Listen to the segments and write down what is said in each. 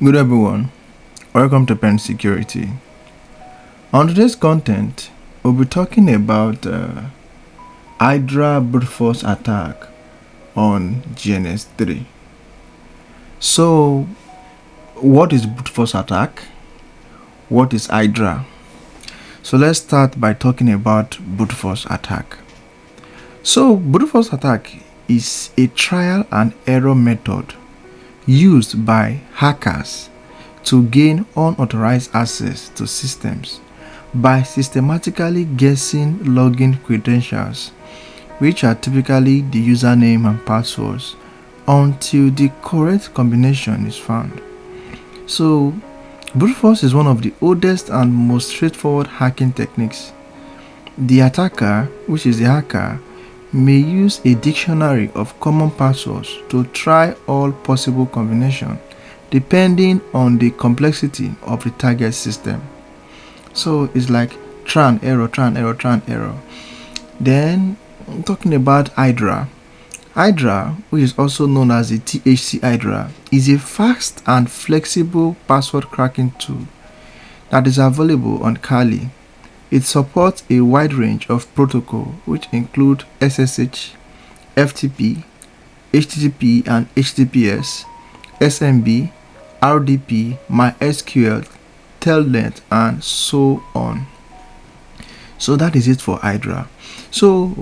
Good everyone, welcome to Pen Security. On today's content, we'll be talking about Hydra brute force attack on GNS3. So, what is brute force attack? What is Hydra? So let's start by talking about brute force attack. So, brute force attack is a trial and error method used by hackers to gain unauthorized access to systems by systematically guessing login credentials, which are typically the username and passwords, until the correct combination is found. So, brute force is one of the oldest and most straightforward hacking techniques. The attacker, which is the hacker, may use a dictionary of common passwords to try all possible combinations depending on the complexity of the target system. So it's like trial and error. Then talking about Hydra. Hydra, which is also known as the THC Hydra, is a fast and flexible password cracking tool that is available on Kali. It supports a wide range of protocols which include SSH, FTP, HTTP and HTTPS, SMB, RDP, MySQL, Telnet, and so on. So that is it for Hydra. So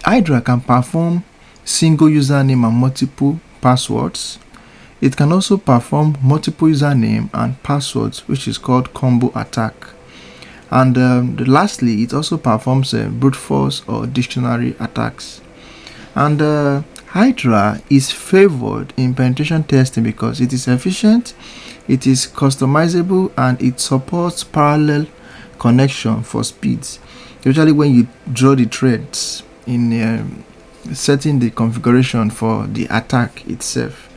Hydra can perform single username and multiple passwords. It can also perform multiple username and passwords, which is called combo attack. And lastly, it also performs brute force or dictionary attacks. And Hydra is favored in penetration testing because it is efficient, it is customizable, and it supports parallel connection for speeds, especially when you draw the threads in setting the configuration for the attack itself.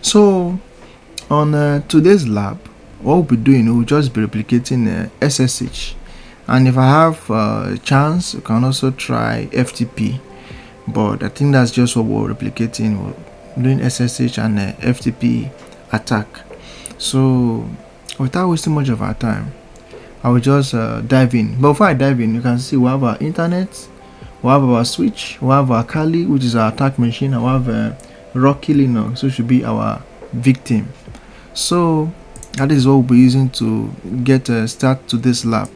So on today's lab, what we'll be doing, we'll just be replicating SSH, and if I have a chance, you can also try FTP, but I think that's just what we're replicating. We're doing SSH and FTP attack. So without wasting much of our time, I will just dive in. But before I dive in, you can see we have our internet, we have our switch, we have our Kali, which is our attack machine, and we have Rocky Linux, so should be our victim. So that is what we'll be using to get a start to this lab.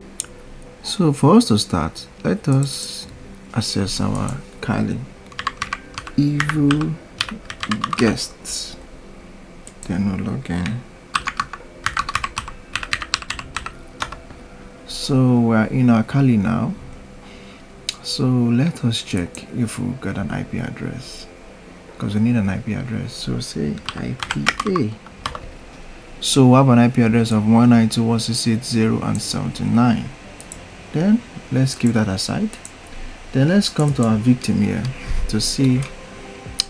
So for us to start, let us access our Kali. Evil guests. Then we'll log in. So we're in our Kali now. So let us check if we got an IP address, because we need an IP address. So say IPA. So we have an IP address of 192.168.0 and 79. Then let's keep that aside. Then let's come to our victim here to see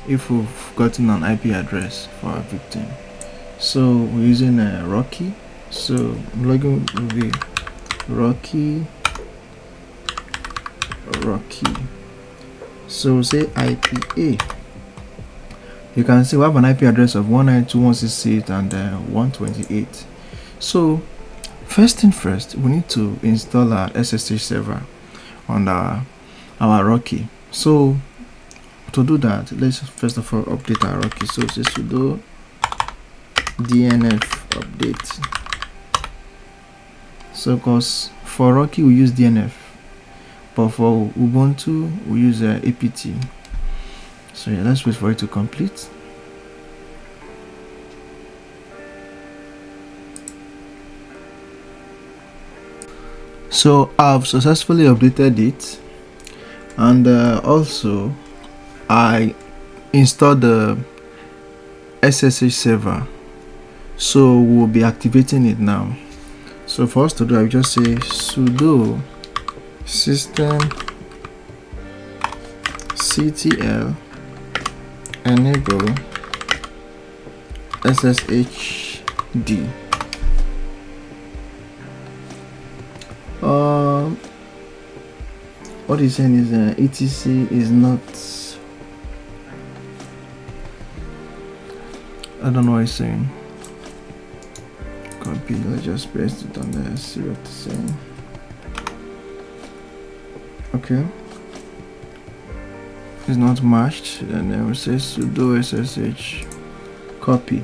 if we've gotten an IP address for our victim. So we're using Rocky. So login will be Rocky. So say IPA. You can see we have an IP address of 192.168 and 128. So first thing first, we need to install our SSH server on our Rocky. So to do that, let's first of all update our Rocky. So say sudo dnf update. So because for Rocky we use DNF, but for Ubuntu we use apt. So yeah, let's wait for it to complete. So I've successfully updated it, and also I installed the SSH server, so we'll be activating it now. So for us to do, I will just say sudo systemctl enable sshd. What he's saying is etc is not, I don't know what he's saying. copy. Let's just paste it on there, see what it's saying. Okay, it's not matched, and then we say sudo ssh copy.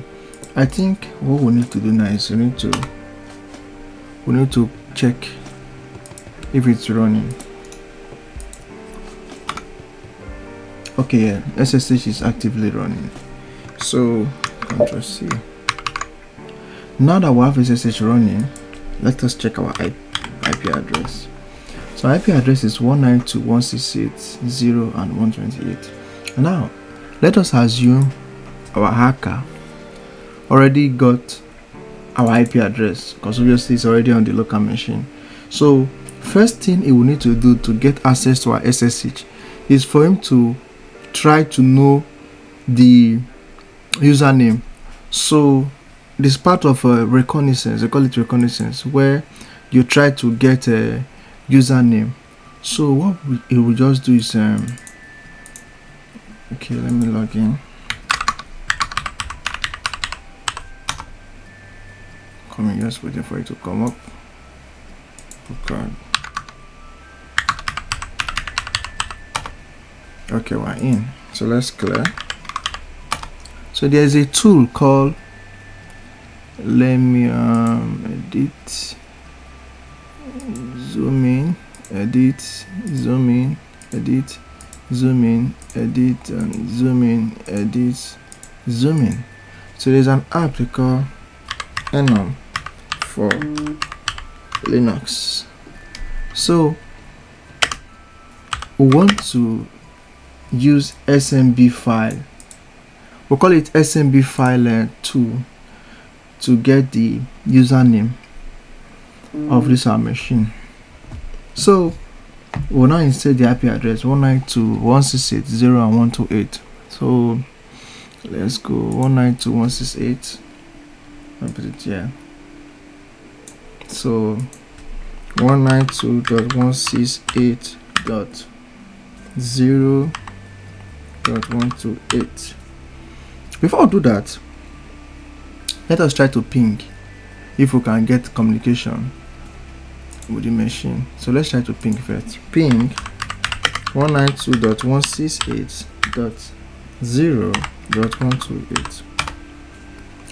I think what we need to do now is we need to check if it's running. Okay, yeah, SSH is actively running. So Ctrl C. Now that we have SSH running, let us check our IP address. So IP address is 192.168.0 and 128. Now let us assume our hacker already got our IP address, because obviously it's already on the local machine. So first thing he will need to do to get access to our SSH is for him to try to know the username. So this part of reconnaissance, they call it reconnaissance, where you try to get a username. So what he will just do is okay, let me log in. Coming, just waiting for it to come up. Okay. Okay, we're in. So let's clear. So there's a tool called, let me edit, zoom in, edit, zoom in, edit, zoom in, edit, and zoom in, edit, zoom in. So there's an app they call Enum for Linux. So we want to use SMB file. We'll call it SMB file 2 to get the username of this our machine. So we'll now insert the IP address 192.168.0 and 128. So let's go 192.168. I'll put it here. So 192.168.0.128. Before I do that, let us try to ping if we can get communication with the machine. So let's try to ping first. Ping 192.168.0.128.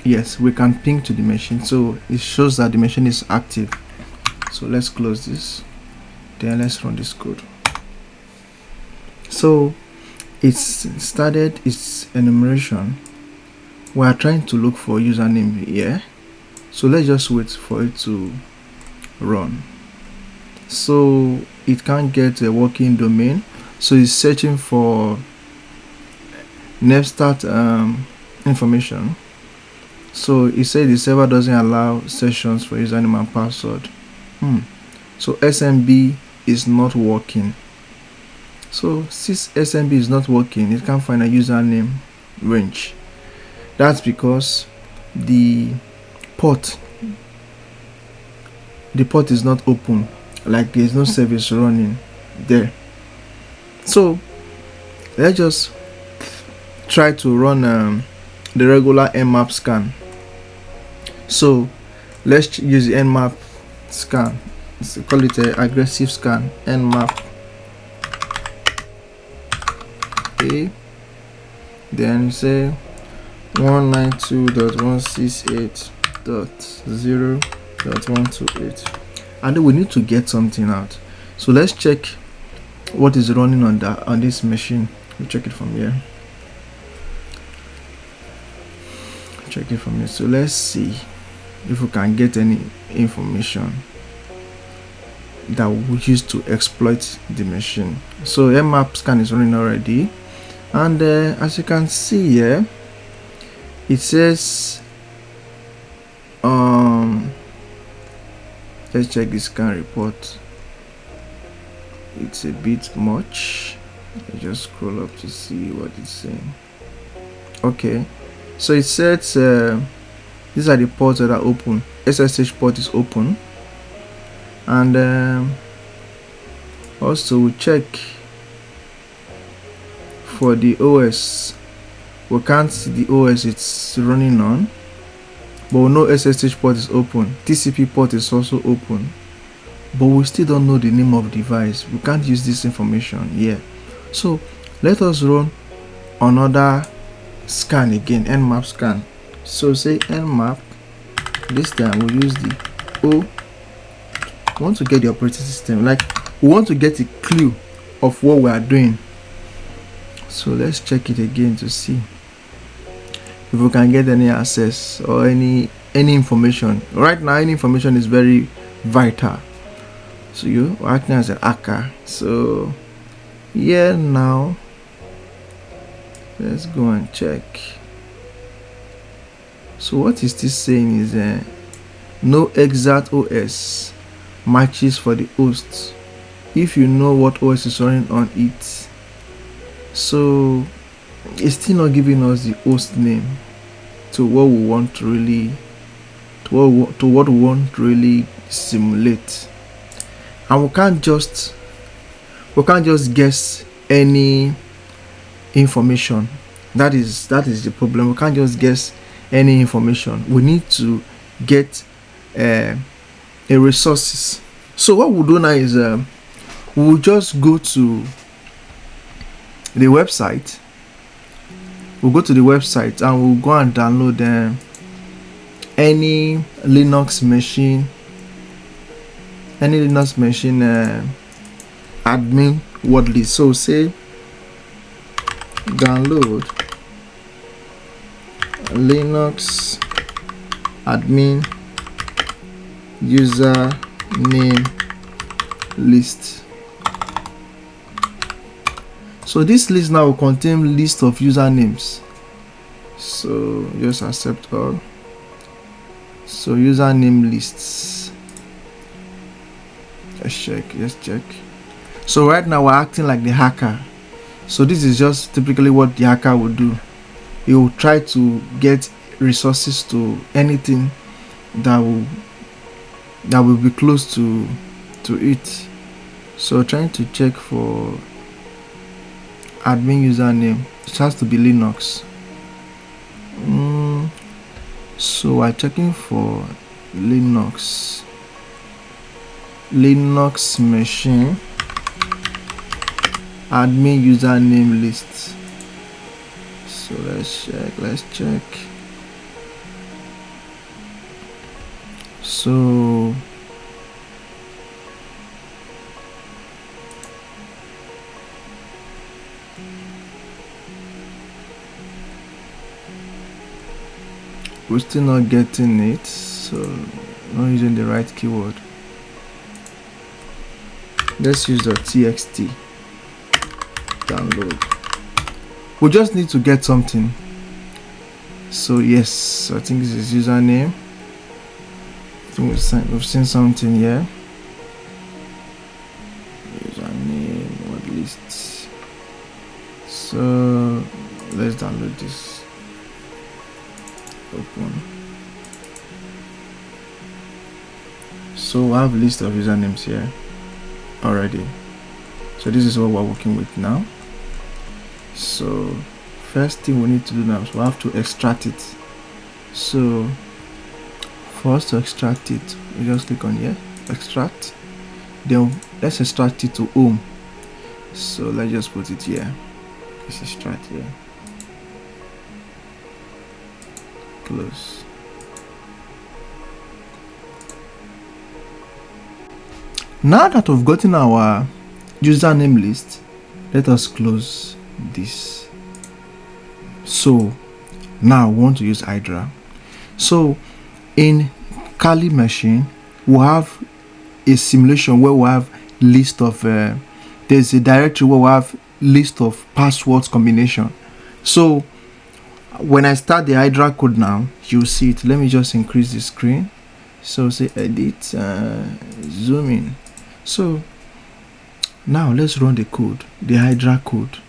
Yes, we can ping to the machine, so it shows that the machine is active. So let's close this, then let's run this code. So it's started its enumeration. We are trying to look for username here, so let's just wait for it to run. So it can't get a working domain, so it's searching for Navstart information. So it said the server doesn't allow sessions for username and password. So SMB is not working. So since SMB is not working, it can't find a username range. That's because the port is not open, like there's no service running there. So let's just try to run the regular nmap scan. So let's use the nmap scan. Let's call it an aggressive scan. Nmap A, then say 192.168.0.128, and then we need to get something out. So let's check what is running on this machine. We check it from here. Check it from here. So let's see if we can get any information that we use to exploit the machine. So nmap scan is running already, and as you can see here, it says let's check the scan report. It's a bit much. I just scroll up to see what it's saying. Okay, so it says these are the ports that are open. SSH port is open, and also we check for the OS. We can't see the OS it's running on. but we know SSH port is open, TCP port is also open, but we still don't know the name of the device. We can't use this information here. So let us run another scan again, nmap scan. So say nmap, this time we'll use the O. We want to get the operating system, like we want to get a clue of what we are doing. So let's check it again to see if we can get any access or any information. Right now any information is very vital, so you are acting as an hacker. So yeah, now let's go and check. So what is this saying is no exact OS matches for the host if you know what OS is running on it. So it's still not giving us the host name to what we want to really what we want to really simulate, and we can't just guess any information. That is the problem. We can't just guess any information. We need to get a resources. So what we'll do now is we'll just go to the website. We'll go to the website and we'll go and download any Linux machine admin word list. So say download Linux admin user name list. So this list now will contain list of usernames. So just accept all. So username lists. Let's check. So right now we're acting like the hacker. So this is just typically what the hacker would do. He will try to get resources to anything that will be close to it. So trying to check for admin username, it has to be Linux. So I'm checking for Linux machine admin username list. So let's check. So we're still not getting it, so not using the right keyword. Let's use the .txt download. We just need to get something. So yes, I think this is username. I think we've seen something here. Username word list. So let's download this. Open. So I have a list of usernames here already. So this is what we're working with now. So first thing we need to do now is we have to extract it. So for us to extract it, we just click on here, extract. Then let's extract it to home. So let's just put it here. Let's extract here. Close. Now that we've gotten our username list, let us close this. So now we want to use Hydra. So in Kali machine we have a simulation where we have list of there's a directory where we have list of passwords combination. So when I start the Hydra code now, you'll see it. Let me just increase the screen. So say edit, zoom in. So now let's run the code, the Hydra code,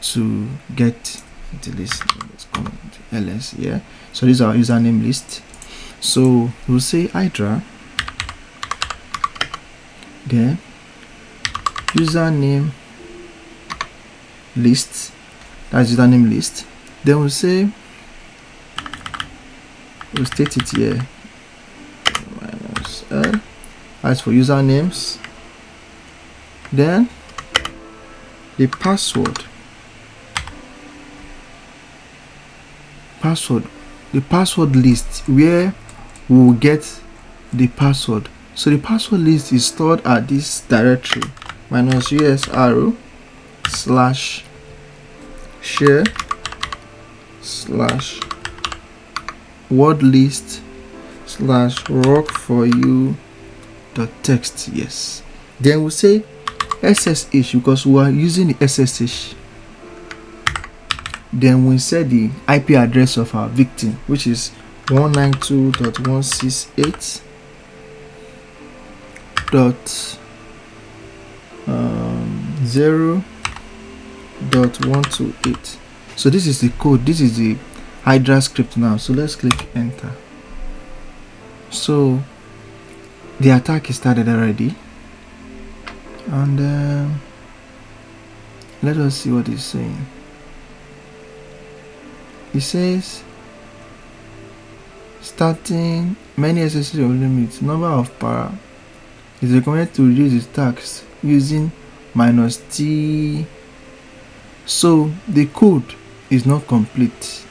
to get the list. Let's comment ls here. So this is our username list. So we'll say Hydra, then username list, that's username list. Then we'll say we'll state it here. -l. As for usernames, then the password. The password list where we will get the password. So the password list is stored at this directory -usr /share /wordlist /rockyou.txt. Yes. Then we'll say SSH because we are using the SSH. Then we set the IP address of our victim, which is 192.168.0.128. So this is the code. This is the Hydra script now. So let's click enter. So the attack is started already, and let us see what it's saying. It says starting many SSH limits, number of para is recommended to reduce its tax using -t. So the code is not complete,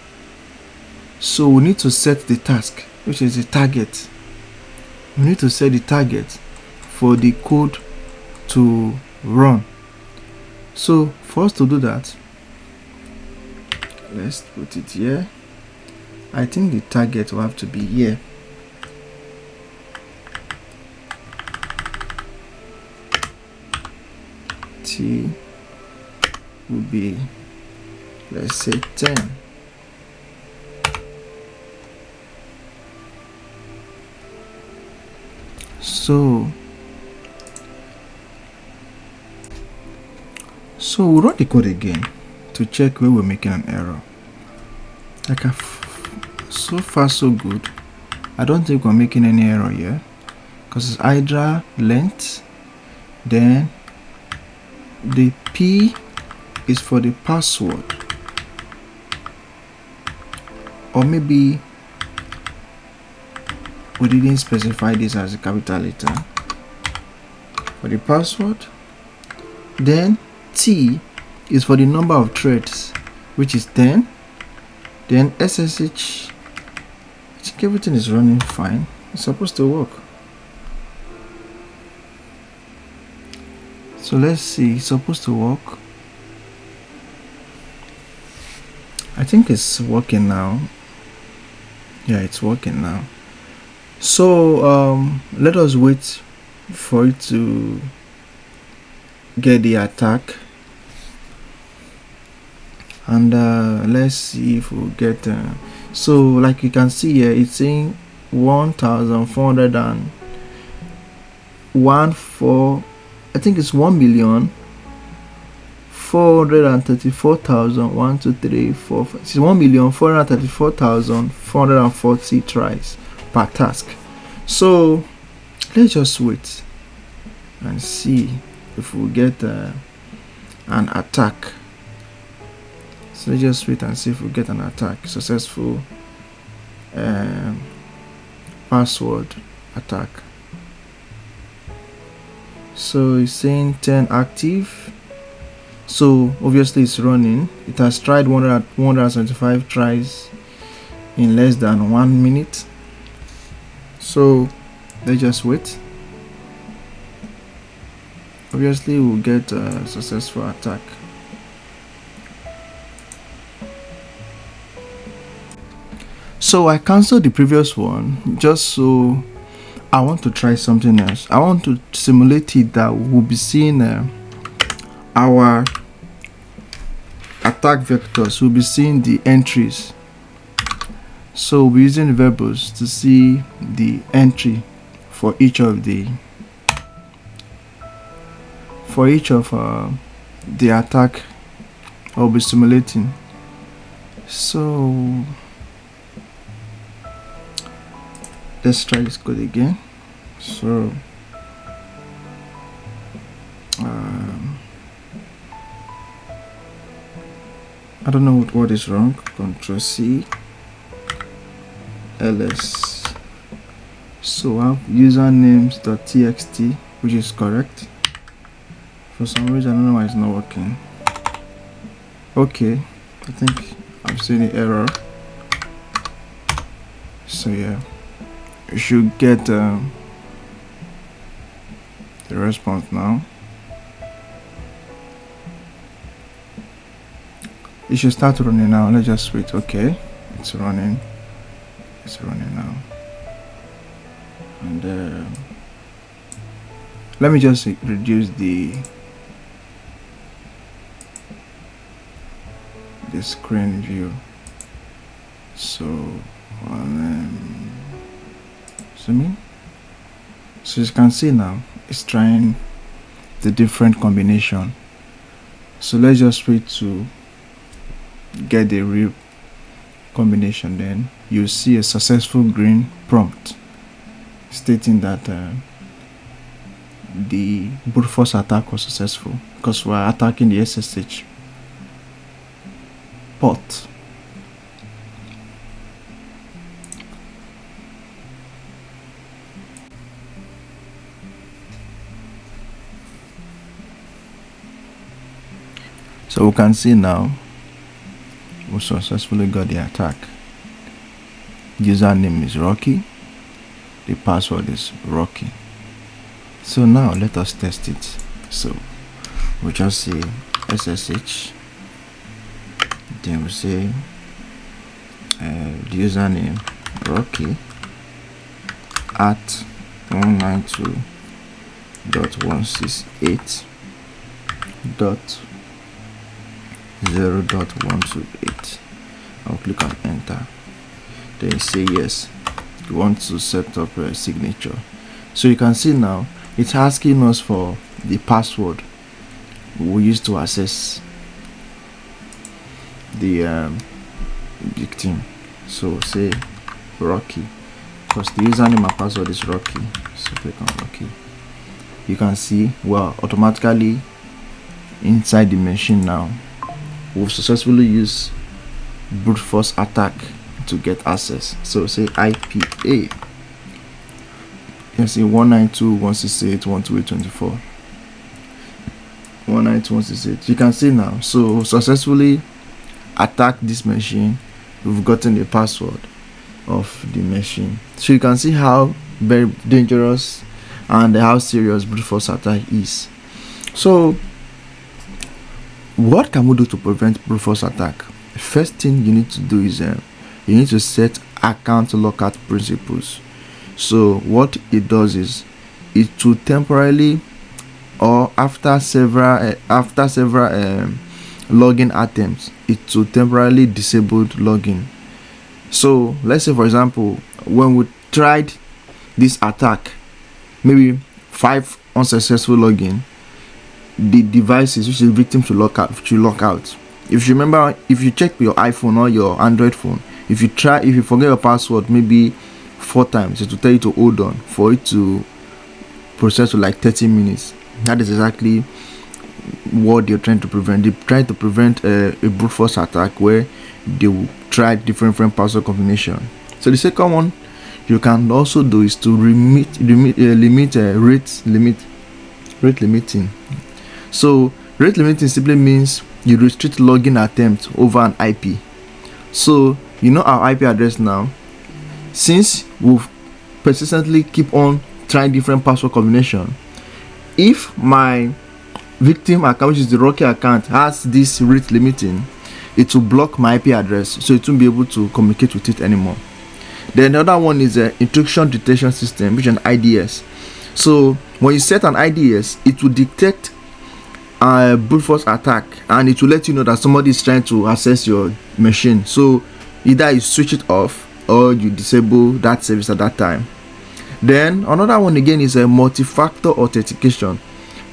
so we need to set the task, which is the target. We need to set the target for the code to run. So for us to do that, let's put it here. I think the target will have to be here. T will be, let's say 10. So we'll run the code again to check where we're making an error. So far so good. I don't think we're making any error here because it's Hydra length. Then the P is for the password, or maybe we didn't specify this as a capital letter for the password. Then T is for the number of threads, which is 10. Then SSH, I think everything is running fine. It's supposed to work. So let's see, it's supposed to work. I think it's working now. Yeah, it's working now. So let us wait for it to get the attack, and let's see if we'll get so like you can see here, it's saying 1,414. I think it's 1,434,000 1 2 3 4 5 it's 1,434,440 tries per task. So let's just wait and see if we get an attack. So let's just wait and see if we get an attack. Successful password attack. So it's saying 10 active. So obviously it's running. It has tried 175 tries in less than 1 minute. So let's just wait. Obviously we'll get a successful attack. So I canceled the previous one just so I want to try something else. I want to simulate it that we'll be seeing our attack vectors. We'll be seeing the entries. So we'll be using verbose to see the entry for each of the attack I'll be simulating. So let's try this code again. So I don't know what is wrong. Control C. ls. So I have usernames.txt, which is correct. For some reason I don't know why it's not working. Okay, I think I've seen the error. So yeah, you should get the response now. It should start running now. Let's just wait. Okay, it's running now. And let me just reduce the screen view. So zoom in. So you can see now it's trying the different combination. So let's just wait to get the real combination. Then you see a successful green prompt stating that the brute force attack was successful because we're attacking the SSH port. So we can see now we successfully got the attack. Username is Rocky, the password is Rocky. So now let us test it. So we'll just say SSH, then we'll say the username Rocky at 192.168.0.128. I'll click on enter, then say yes, you want to set up a signature. So you can see now it's asking us for the password we used to access the victim. So say Rocky, because the username and password is Rocky. So click on Rocky. You can see automatically inside the machine now we've successfully used brute force attack to get access. So say IPA, you see 192.168.128.24, 192.168. You can see now, so successfully attack this machine. We've gotten the password of the machine. So you can see how very dangerous and how serious brute force attack is. So what can we do to prevent brute force attack? The first thing you need to do is you need to set account lockout principles. So what it does is it will temporarily, or after several login attempts, it will temporarily disable login. So let's say for example when we tried this attack, maybe 5 unsuccessful login, the devices which is victim to lock out. If you remember, if you check your iPhone or your Android phone, if you forget your password maybe 4 times, it will tell you to hold on for it to process for like 30 minutes. That is exactly what they're trying to prevent. They're trying to prevent a brute force attack where they will try different password combination. So the second one you can also do is to limit rate limiting. So rate limiting simply means you restrict login attempt over an IP. So you know our IP address now. Since we've persistently keep on trying different password combination, if my victim account, which is the Rocky account, has this rate limiting, it will block my IP address, so it won't be able to communicate with it anymore. Then the other one is an intrusion detection system, which is an IDS. So when you set an IDS, it will detect a brute force attack and it will let you know that somebody is trying to access your machine. So either you switch it off or you disable that service at that time. Then another one again is a multi-factor authentication.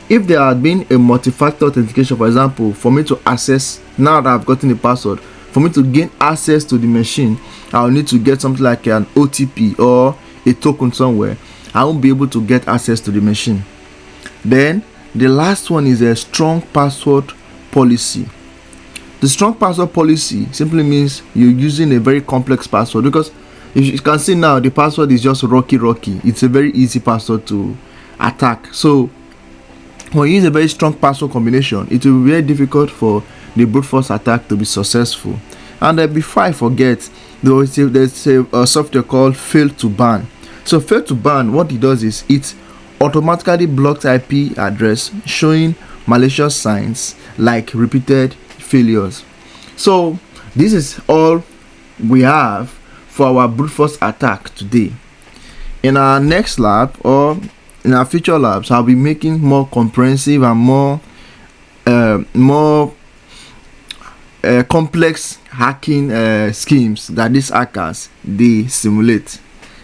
If there had been a multi-factor authentication, for example, for me to access, now that I've gotten the password, for me to gain access to the machine, I'll need to get something like an OTP or a token somewhere. I won't be able to get access to the machine. Then the last one is a strong password policy. The strong password policy simply means you're using a very complex password, because If you can see now, the password is just Rocky. It's a very easy password to attack. So when you use a very strong password combination, it will be very difficult for the brute force attack to be successful. And before I forget, there's a software called fail to ban. So fail to ban, what it does is it automatically blocks IP address showing malicious signs like repeated failures. So this is all we have for our brute force attack today. In our next lab or in our future labs, I'll be making more comprehensive and more complex hacking schemes that these hackers they simulate.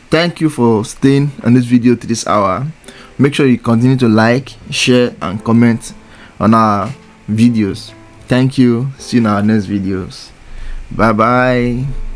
Thank you for staying on this video to this hour. Make sure you continue to like, share and comment on our videos. Thank you. See you in our next videos. Bye bye.